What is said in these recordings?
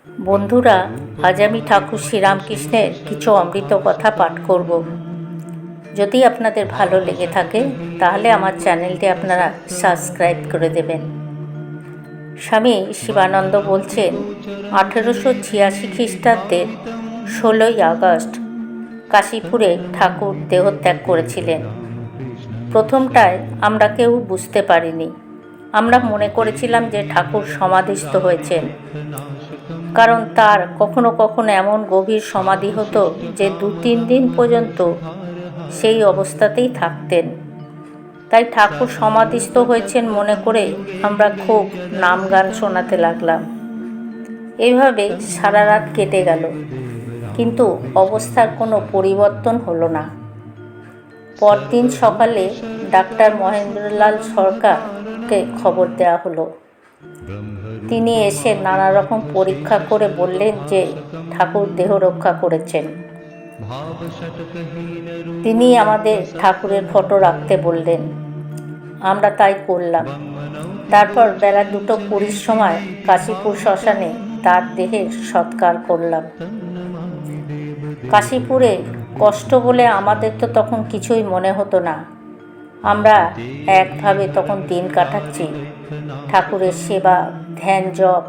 বন্ধুরা, আজ আমি ঠাকুর শ্রীরামকৃষ্ণের কিছু অমৃত কথা পাঠ করব। যদি আপনাদের ভালো লেগে থাকে তাহলে আমার চ্যানেলটি আপনারা সাবস্ক্রাইব করে দেবেন। স্বামী শিবানন্দ বলছেন, 1886 খ্রিস্টাব্দের 16ই আগস্ট কাশীপুরে ঠাকুর দেহত্যাগ করেছিলেন। প্রথমটায় আমরা কেউ বুঝতে পারিনি। আমরা মনে করেছিলাম যে ঠাকুর সমাধিস্থ হয়েছেন, কারণ তার কখনো কখনো এমন গভীর সমাধি হতো যে 2-3 দিন পর্যন্ত সেই অবস্থাতেই থাকতেন। তাই ঠাকুর সমাধিস্থ হয়েছেন মনে করে আমরা খুব নাম গান শোনাতে লাগলাম। এইভাবে সারা রাত কেটে গেল, কিন্তু অবস্থার কোনো পরিবর্তন হলো না। পরদিন সকালে ডাক্তার মহেন্দ্রলাল সরকারকে খবর দেওয়া হলো। তিনি এসে নানা রকম পরীক্ষা করে বললেন যে ঠাকুর দেহ রক্ষা করেছেন। তিনি আমাদের ঠাকুরের ফটো রাখতে বললেন। আমরা তাই করলাম। তারপর বেলা 2:20 সময় কাশীপুর শ্মশানে তার দেহের সৎকার করলাম। কাশীপুরে কষ্ট বলে আমাদের তো তখন কিছুই মনে হতো না। আমরা একভাবে তখন দিন কাটাচ্ছি। ঠাকুরের সেবা, ধ্যান, জপ,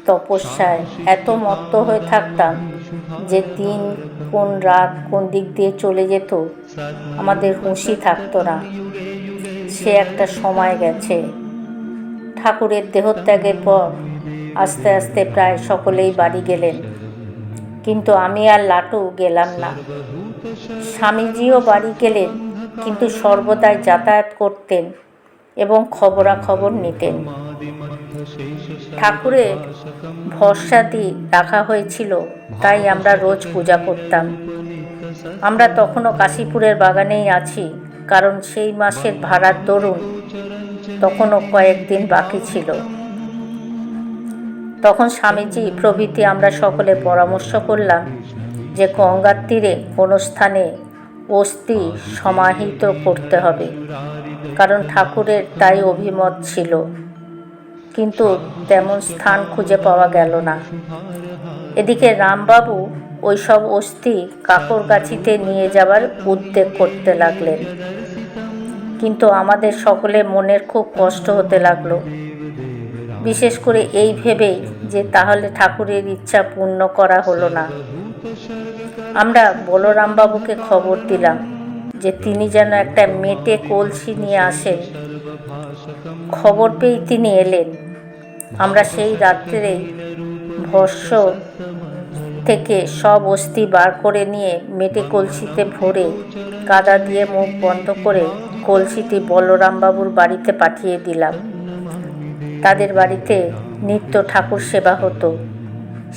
তপস্যায় এত মত্ত হয়ে থাকতাম যে দিন কোন রাত কোন দিক দিয়ে চলে যেত আমাদের হুঁশই থাকতো না। সে একটা সময় গেছে। ঠাকুরের দেহত্যাগের পর আস্তে আস্তে প্রায় সকলেই বাড়ি গেলেন, কিন্তু আমি আর লাটু গেলাম না। স্বামীজিও বাড়ি গেলেন, কিন্তু সর্বদাই যাতায়াত করতেন এবং খবরাখবর নিতেন। ঠাকুরের ভরসাদি রাখা হয়েছিল, তাই আমরা রোজ পূজা করতাম। আমরা তখনও কাশীপুরের বাগানেই আছি, কারণ সেই মাসের ভাড়ার দরুন তখনও কয়েকদিন বাকি ছিল। তখন স্বামীজি প্রভৃতি আমরা সকলে পরামর্শ করলাম যে গঙ্গার তীরে কোনো স্থানে অস্থি সমাহিত করতে হবে, কারণ ঠাকুরের তাই অভিমত ছিল। কিন্তু তেমন স্থান খুঁজে পাওয়া গেল না। এদিকে রামবাবু ওইসব অস্থি কাকরগাছিতে নিয়ে যাবার উদ্যোগ করতে লাগলেন, কিন্তু আমাদের সকলে মনের খুব কষ্ট হতে লাগলো, বিশেষ করে এই ভেবেই যে তাহলে ঠাকুরের ইচ্ছা পূর্ণ করা হলো না। আমরা বলরামবাবুকে খবর দিলাম যে তিনি যেন একটা মেটে কলসি নিয়ে আসেন। খবর পেয়ে তিনি এলেন। আমরা সেই রাত্রেই ভস্ম থেকে সব অস্থি বার করে নিয়ে মেটে কলসিতে ভরে কাদা দিয়ে মুখ বন্ধ করে কলসিটি বলরামবাবুর বাড়িতে পাঠিয়ে দিলাম। তাদের বাড়িতে নিত্য ঠাকুর সেবা হতো,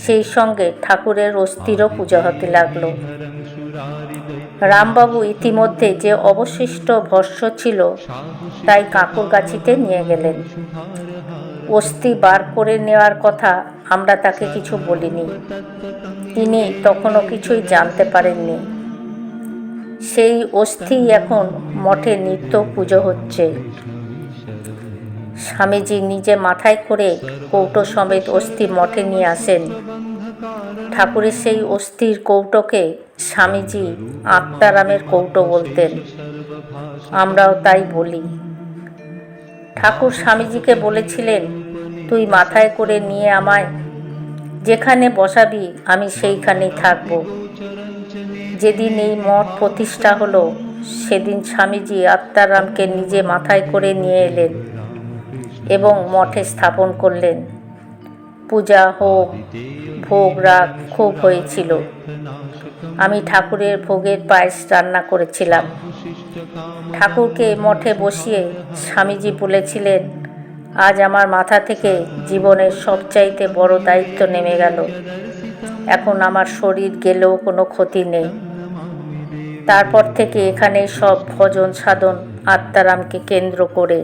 সেই সঙ্গে ঠাকুরের অস্থিরও পূজা হতে লাগলো। রামবাবু ইতিমধ্যে যে অবশিষ্ট ভস্ম ছিল তাই কাকরগাছিতে নিয়ে গেলেন। অস্থি বার করে নেওয়ার কথা আমরা তাকে কিছু বলিনি। তিনি তখনও কিছুই জানতে পারেননি। সেই অস্থিই এখন মঠে নিত্য পুজো হচ্ছে। স্বামীজি নিজে মাথায় করে কৌটো সমেত অস্থি মঠে নিয়ে আসেন। ঠাকুরের সেই অস্থির কৌটোকে স্বামীজি আত্মারামের কৌটো বলতেন। আমরাও তাই বলি। ঠাকুর স্বামীজিকে বলেছিলেন, তুই মাথায় করে নিয়ে আমায় যেখানে বসাবি আমি সেইখানেই থাকব। যেদিন এই মঠ প্রতিষ্ঠা হলো সেদিন স্বামীজি আত্মারামকে নিজে মাথায় করে নিয়ে এলেন এবং মঠে স্থাপন করলেন। পূজা, হোম, ভোগ রাগ খুব হয়েছিল। আমি ঠাকুরের ভোগের পায়েস রান্না করেছিলাম। ঠাকুরকে মঠে বসিয়ে স্বামীজি বলেছিলেন, আজ আমার মাথা থেকে জীবনের সবচাইতে বড় দায়িত্ব নেমে গেল। এখন আমার শরীর গেলেও কোনো ক্ষতি নেই। তারপর থেকে এখানে সব ভজন সাধন আত্মারামকে কেন্দ্র করে।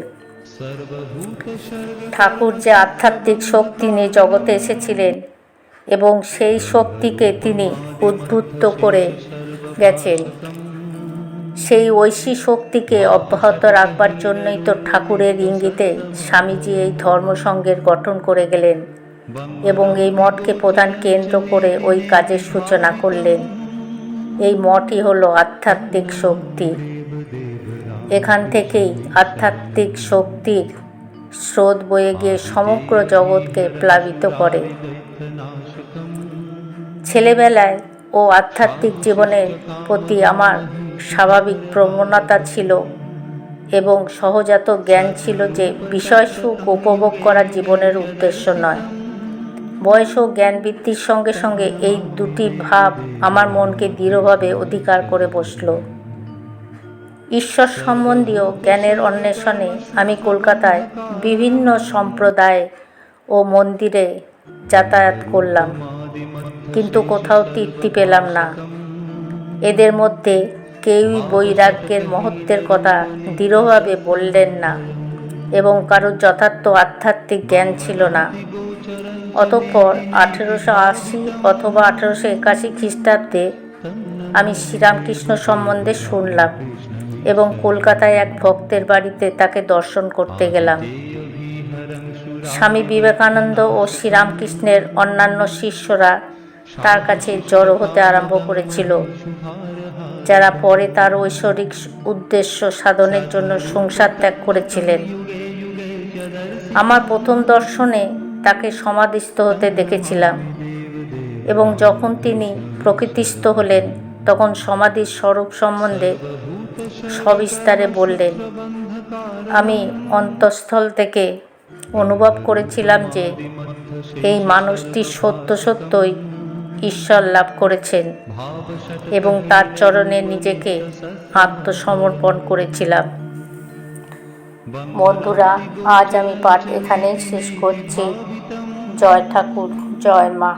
ঠাকুর যে আধ্যাত্মিক শক্তি নিয়ে জগতে এসেছিলেন এবং সেই শক্তিকে তিনি উদ্বুদ্ধ করে গেছেন, সেই ঐশী শক্তিকে অব্যাহত রাখবার জন্যই তো ঠাকুরের ইঙ্গিতে স্বামীজি এই ধর্মসংঘের গঠন করে গেলেন। এবং এই মঠকে প্রধান কেন্দ্র করে ওই কাজের সূচনা করলেন। এই মঠই হলো আধ্যাত্মিক শক্তি। এখান থেকেই আধ্যাত্মিক শক্তির স্রোত বয়ে গিয়ে সমগ্র জগৎকে প্লাবিত করে। ছেলেবেলায় ও আধ্যাত্মিক জীবনের প্রতি আমার স্বাভাবিক প্রবণতা ছিল এবং সহজাত জ্ঞান ছিল যে বিষয় সুখ উপভোগ করা জীবনের উদ্দেশ্য নয়। বয়স ও জ্ঞান বৃদ্ধির সঙ্গে সঙ্গে এই দুটি ভাব আমার মনকে দৃঢ়ভাবে অধিকার করে বসল। ঈশ্বর সম্বন্ধীয় জ্ঞানের অন্বেষণে আমি কলকাতায় বিভিন্ন সম্প্রদায় ও মন্দিরে যাতায়াত করলাম, কিন্তু কোথাও তৃপ্তি পেলাম না। এদের মধ্যে কেউই বৈরাগ্যের মহত্বের কথা দৃঢ়ভাবে বললেন না এবং কারোর যথার্থ আধ্যাত্মিক জ্ঞান ছিল না। অতঃপর 1880 অথবা 1881 খ্রিস্টাব্দে আমি শ্রীরামকৃষ্ণ সম্বন্ধে শুনলাম এবং কলকাতায় এক ভক্তের বাড়িতে তাকে দর্শন করতে গেলাম। স্বামী বিবেকানন্দ ও শ্রীরামকৃষ্ণের অন্যান্য শিষ্যরা তার কাছে জড়ো হতে আরম্ভ করেছিল, যারা পরে তার ঐশ্বরিক উদ্দেশ্য সাধনের জন্য সংসার ত্যাগ করেছিলেন। আমার প্রথম দর্শনে তাকে সমাধিস্থ হতে দেখেছিলাম এবং যখন তিনি প্রকৃতিস্থ হলেন তখন সমাধির স্বরূপ সম্বন্ধে সবিস্তারে বললেন। আমি অন্তঃস্থল থেকে অনুভব করেছিলাম যে এই মানুষটি সত্য সত্যই ঈশ্বর লাভ করেছেন এবং তার চরণে নিজেকে আত্মসমর্পণ করেছিলাম। বন্ধুরা, আজ আমি পাঠ এখানেই শেষ করছি। জয় ঠাকুর, জয় মা।